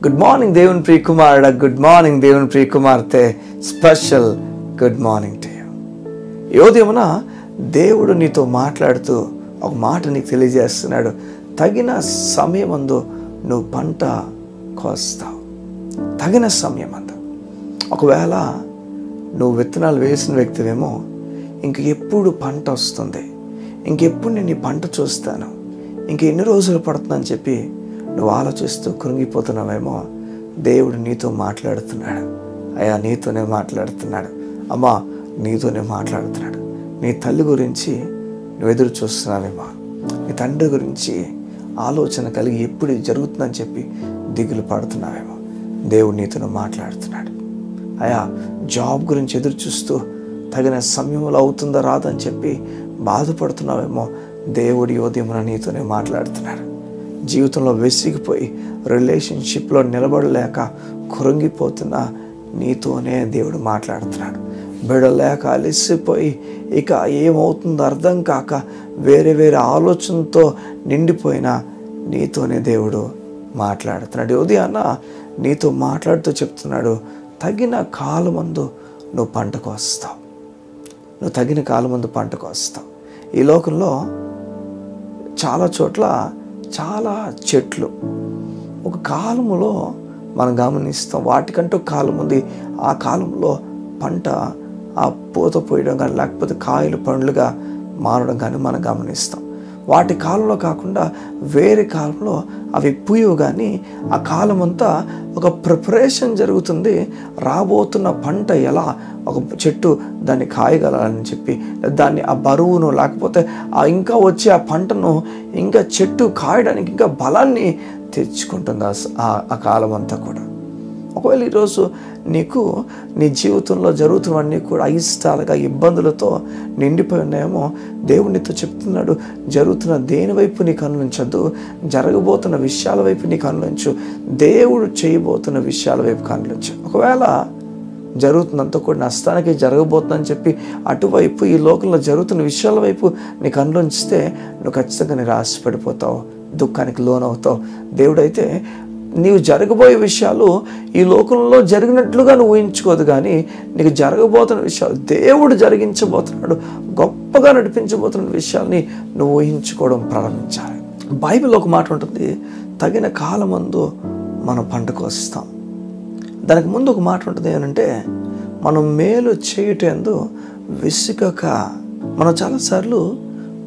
Good morning దేవుని ప్రియ కుమారుడా, good morning దేవుని ప్రియ కుమార్తె, special good morning to you. ఈ ఉదయమున దేవుడు నీతో మాట్లాడుతూ ఒక మాట నీకు తెలియజేస్తున్నాడు. తగిన సమయమందు నువ్వు పంట కోస్తావు. తగిన సమయమందు. ఒకవేళ నువ్వు విత్తనాలు వేసిన వ్యక్తివేమో ఇంక ఎప్పుడు పంట వస్తుంది, ఇంకెప్పుడు నేను ఈ పంట చూస్తాను, ఇంక ఎన్ని రోజులు పడుతుందని చెప్పి నువ్వు ఆలోచిస్తూ కృంగిపోతున్నావేమో. దేవుడు నీతో మాట్లాడుతున్నాడు. అయ్యా నీతోనే మాట్లాడుతున్నాడు, అమ్మా నీతోనే మాట్లాడుతున్నాడు. నీ తల్లి గురించి నువ్వు ఎదురు చూస్తున్నావేమో, నీ తండ్రి గురించి ఆలోచన కలిగి ఎప్పుడు ఇది జరుగుతుందని చెప్పి దిగులు పడుతున్నావేమో. దేవుడు నీతోనే మాట్లాడుతున్నాడు. అయ్యా జాబ్ గురించి ఎదురు చూస్తూ తగిన సమయంలో అవుతుందా రాదని చెప్పి బాధపడుతున్నావేమో. దేవుడి ఉదయమున నీతోనే మాట్లాడుతున్నాడు. జీవితంలో వెసిగిపోయి రిలేషన్షిప్లో నిలబడలేక కృంగిపోతున్న నీతోనే దేవుడు మాట్లాడుతున్నాడు. బిడలేక అలసిపోయి ఇక ఏమవుతుందో అర్థం కాక వేరే వేరే ఆలోచనతో నిండిపోయిన నీతోనే దేవుడు మాట్లాడుతున్నాడు. ఉదయాన్న నీతో మాట్లాడుతూ చెప్తున్నాడు, తగిన కాలమందు నువ్వు పంటకు వస్తావు. నువ్వు తగిన కాలమందు పంటకు వస్తావు. ఈ లోకంలో చాలా చోట్ల చాలా చెట్లు ఒక కాలములో మనం గమనిస్తాం. వాటికంటూ కాలం ఉంది. ఆ కాలంలో పంట ఆ పూత పోయడం కానీ లేకపోతే కాయలు పండ్లుగా మారడం కానీ మనం గమనిస్తాం. వాటి కాలంలో కాకుండా వేరే కాలంలో అవి పూయవు. కానీ ఆ కాలం అంతా ఒక ప్రిపరేషన్ జరుగుతుంది. రాబోతున్న పంట ఎలా ఒక చెట్టు దాన్ని కాయగలని చెప్పి దాన్ని ఆ బరువును లేకపోతే ఆ ఇంకా వచ్చే ఆ పంటను ఇంకా చెట్టు కాయడానికి ఇంకా బలాన్ని తెచ్చుకుంటుంది ఆ కాలం అంతా కూడా. ఒకవేళ ఈరోజు నీకు నీ జీవితంలో జరుగుతున్నవన్నీ కూడా అయిష్టాలుగా ఇబ్బందులతో నిండిపోయి ఉన్నాయేమో. దేవుడు నీతో చెప్తున్నాడు, జరుగుతున్న దేని వైపు నీకు అనులించద్దు, జరగబోతున్న విషయాల వైపు నీకు అనులించు. దేవుడు చేయబోతున్న విషయాల వైపు అనులించు. ఒకవేళ జరుగుతున్నంత కూడా నష్టానికి జరగబోతుందని చెప్పి అటువైపు ఈ లోకంలో జరుగుతున్న విషయాల వైపు నీకు అనులించితే నువ్వు ఖచ్చితంగా నిరాశపడిపోతావు, దుఃఖానికి లోనవుతావు. దేవుడైతే నీవు జరగబోయే విషయాలు ఈ లోకంలో జరిగినట్లుగా నువ్వు ఊహించుకోదు, కానీ నీకు జరగబోతున్న విషయాలు దేవుడు జరిగించబోతున్నాడు, గొప్పగా నడిపించబోతున్న విషయాల్ని నువ్వు ఊహించుకోవడం ప్రారంభించాలి. బైబిల్లో ఒక మాట ఉంటుంది, తగిన కాలమందు మనం పంటకు వస్తాం. దానికి ముందు ఒక మాట ఉంటుంది, ఏమంటే మనం మేలు చేయుటందు విసుగక. మనం చాలాసార్లు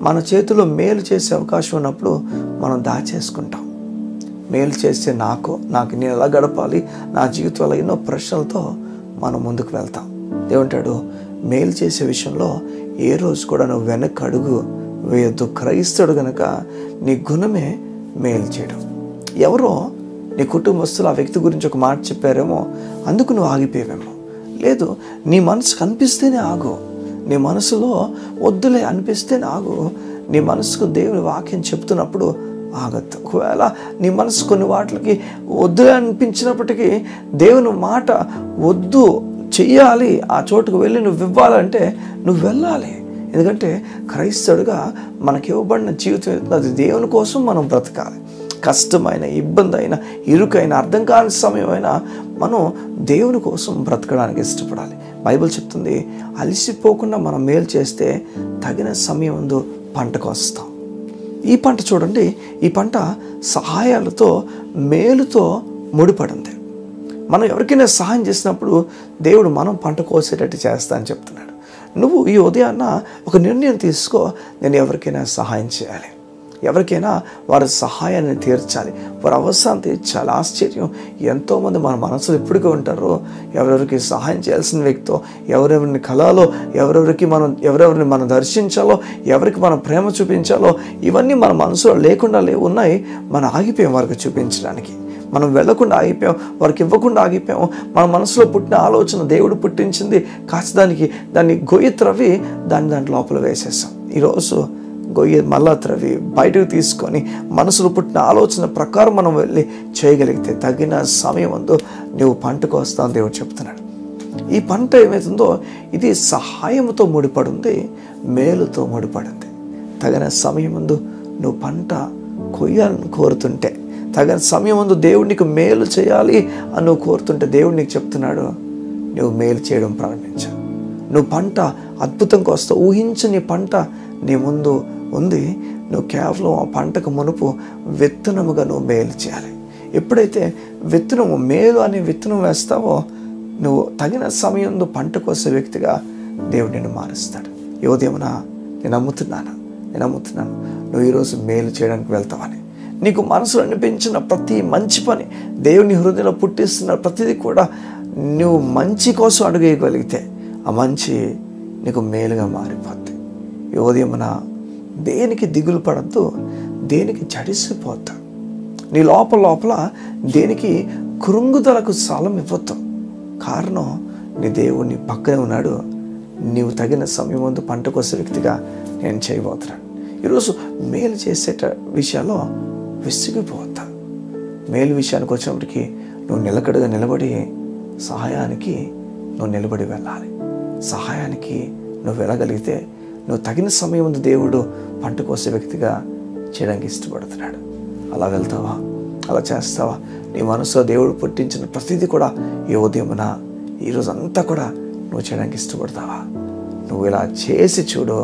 మన చేతిలో మేలు చేసే అవకాశం ఉన్నప్పుడు మనం దాచేసుకుంటాం. మేలు చేస్తే నాకు నేను ఎలా గడపాలి, నా జీవితంలో ఎన్నో ప్రశ్నలతో మనం ముందుకు వెళ్తాం. ఏమంటాడు, మేలు చేసే విషయంలో ఏ రోజు కూడా నువ్వు వెనక్కి అడుగు వేయొద్దు. క్రైస్తవుడు కనుక నీ గుణమే మేలు చేయడం. ఎవరో నీ కుటుంబస్తులు ఆ వ్యక్తి గురించి ఒక మాట చెప్పారేమో, అందుకు నువ్వు ఆగిపోయావేమో. లేదు, నీ మనసుకు అనిపిస్తేనే ఆగు. నీ మనసులో వద్దులే అనిపిస్తేనే ఆగు. నీ మనసుకు దేవుని వాక్యం చెప్తున్నప్పుడు ఆగద్దు. ఒకవేళ నీ మనసు కొన్ని వాటికి వద్దులే అనిపించినప్పటికీ దేవుని మాట వద్దు చెయ్యాలి, ఆ చోటుకు వెళ్ళి నువ్వు ఇవ్వాలంటే నువ్వు వెళ్ళాలి. ఎందుకంటే క్రైస్తవుడిగా మనకి ఇవ్వబడిన జీవితం అది దేవుని కోసం మనం బ్రతకాలి. కష్టమైన, ఇబ్బంది అయినా, ఇరుకైన, అర్థం కాని సమయమైనా మనం దేవుని కోసం బ్రతకడానికి ఇష్టపడాలి. బైబిల్ చెప్తుంది, అలసిపోకుండా మనం మేలు చేస్తే తగిన సమయం ముందు పంటకు వస్తాం. ఈ పంట చూడండి, ఈ పంట సహాయాలతో మేలుతో ముడిపడింది. మనం ఎవరికైనా సహాయం చేసినప్పుడు దేవుడు మనం పంట కోసేటట్టు చేస్తా అని చెప్తున్నాడు. నువ్వు ఈ ఉదయాన్న ఒక నిర్ణయం తీసుకో, నేను ఎవరికైనా సహాయం చేయాలి, ఎవరికైనా వారి సహాయాన్ని తీర్చాలి, వారి అవసరాన్ని తీర్చాలి. ఆశ్చర్యం, ఎంతోమంది మన మనసులో ఎప్పటికీ ఉంటారో, ఎవరెవరికి సహాయం చేయాల్సిన వ్యక్తితో, ఎవరెవరిని కలాలో, ఎవరెవరిని మనం దర్శించాలో, ఎవరికి మనం ప్రేమ చూపించాలో, ఇవన్నీ మన మనసులో లేకుండా ఉన్నాయి. మనం ఆగిపోయాం వారికి చూపించడానికి, మనం వెళ్లకుండా ఆగిపోయాం, వారికి ఇవ్వకుండా ఆగిపోయాం. మన మనసులో పుట్టిన ఆలోచన దేవుడు పుట్టించింది, కాస్త దాన్ని గొయ్యి త్రవ్వి దాని లోపల వేసేసాం. ఈరోజు గొయ్యి మళ్ళా త్రవి బయటకు తీసుకొని మనసులో పుట్టిన ఆలోచన ప్రకారం మనం వెళ్ళి చేయగలిగితే తగిన సమయం అందు నువ్వు పంటకు వస్తావు దేవుడు చెప్తున్నాడు. ఈ పంట ఏమవుతుందో ఇది సహాయంతో ముడిపడింది, మేలుతో ముడిపడింది. తగిన సమయం ముందు నువ్వు పంట కొయ్యాలని కోరుతుంటే, తగిన సమయం ముందు దేవుడు నీకు మేలు చేయాలి అని నువ్వు కోరుతుంటే దేవుడు నీకు చెప్తున్నాడు, నువ్వు మేలు చేయడం ప్రారంభించు. నువ్వు పంట అద్భుతంగా వస్తావు. ఊహించని పంట నీ ముందు ఉంది. నువ్వు కేవలం ఆ పంటకు మునుపు విత్తనముగా నువ్వు మేలు చేయాలి. ఎప్పుడైతే విత్తనము మేలు అనే విత్తనం వేస్తావో నువ్వు తగిన సమయంలో పంట కోసే వ్యక్తిగా దేవుడు నిన్ను మారుస్తాడు. ఈ ఉదయమున నేను నమ్ముతున్నాను నువ్వు ఈరోజు మేలు చేయడానికి వెళ్తావని. నీకు మనసులో అనిపించిన ప్రతి మంచి పని, దేవుని హృదయంలో పుట్టిస్తున్న ప్రతిదీ కూడా నువ్వు మంచి కోసం అడుగేయగలిగితే ఆ మంచి నీకు మేలుగా మారిపోద్ది. ఈ ఉదయమున దేనికి దిగులు పడద్దు, దేనికి జడిసిపోద్దు. నీ లోపల దేనికి కృంగుదలకు స్థలం ఇవ్వద్దు. కారణం నీ దేవుడు నీ పక్కనే ఉన్నాడు. నీవు తగిన సమయం ముందు పంట కోసే వ్యక్తిగా నేను చేయబోతున్నాను. ఈరోజు మేలు చేసేట విషయాల్లో విసిగిపోతా. మేలు విషయానికి వచ్చినప్పటికీ నువ్వు నిలకడగా నిలబడి సహాయానికి నువ్వు నిలబడి వెళ్ళాలి. సహాయానికి నువ్వు వెళ్ళగలిగితే నువ్వు తగిన సమయం ముందు దేవుడు పంట కోసే వ్యక్తిగా చేయడానికి ఇష్టపడుతున్నాడు. అలా వెళ్తావా? అలా చేస్తావా? నీ మనసులో దేవుడు పుట్టించిన ప్రతిదీ కూడా ఈ ఉదయమున ఈరోజు అంతా కూడా నువ్వు చేయడానికి ఇష్టపడతావా? నువ్వు ఇలా చేసి చూడు,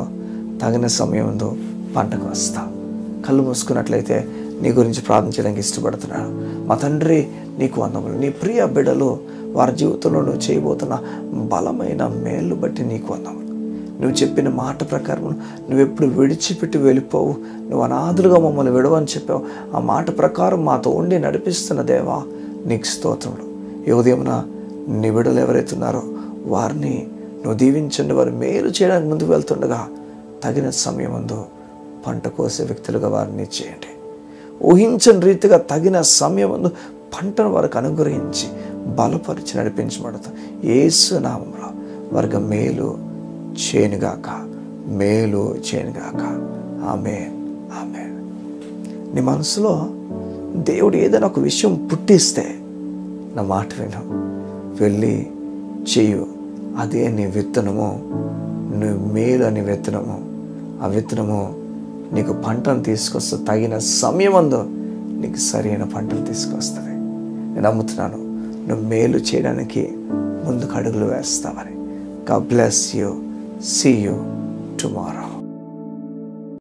తగిన సమయం ముందు పంటకు వస్తావు. కళ్ళు మూసుకున్నట్లయితే నీ గురించి ప్రార్థన చేయడానికి ఇష్టపడుతున్నాను. మా తండ్రి, నీకు వందములు. నీ ప్రియ బిడ్డలు వారి జీవితంలో నువ్వు చేయబోతున్న బలమైన మేలు బట్టి నీకు వందములు. నువ్వు చెప్పిన మాట ప్రకారం నువ్వెప్పుడు విడిచిపెట్టి వెళ్ళిపోవు, నువ్వు అనాథులుగా మమ్మల్ని విడవని చెప్పావు. ఆ మాట ప్రకారం మాతో ఉండి నడిపిస్తున్న దేవా నీకు స్తోత్రములు. ఈ ఉదయమున నీ బిడ్డలు ఎవరైతే ఉన్నారో వారిని నువ్వు దీవించండి. వారు మేలు చేయడానికి ముందుకు వెళ్తుండగా తగిన సమయం ముందు పంట కోసే వ్యక్తులుగా వారిని చేయండి. ఊహించని రీతిగా తగిన సమయం ముందు పంటను వారికి అనుగ్రహించి బలపరిచి నడిపించబడతాం. యేసు నామములో వారికి మేలు చేయనుగాక, మేలు చేయనుగాక. ఆమేన్, ఆమేన్. నీ మనసులో దేవుడు ఏదైనా ఒక విషయం పుట్టిస్తే నా మాట విను, వెళ్ళి చెయ్యు. అదే నీ విత్తనము, నువ్వు మేలు అనే విత్తనము. ఆ విత్తనము నీకు పంటను తీసుకొస్తా. తగిన సమయం అందు నీకు సరైన పంటను తీసుకొస్తుంది. నేను నమ్ముతున్నాను నువ్వు మేలు చేయడానికి ముందుకు అడుగులు వేస్తావని. God bless you. See you tomorrow.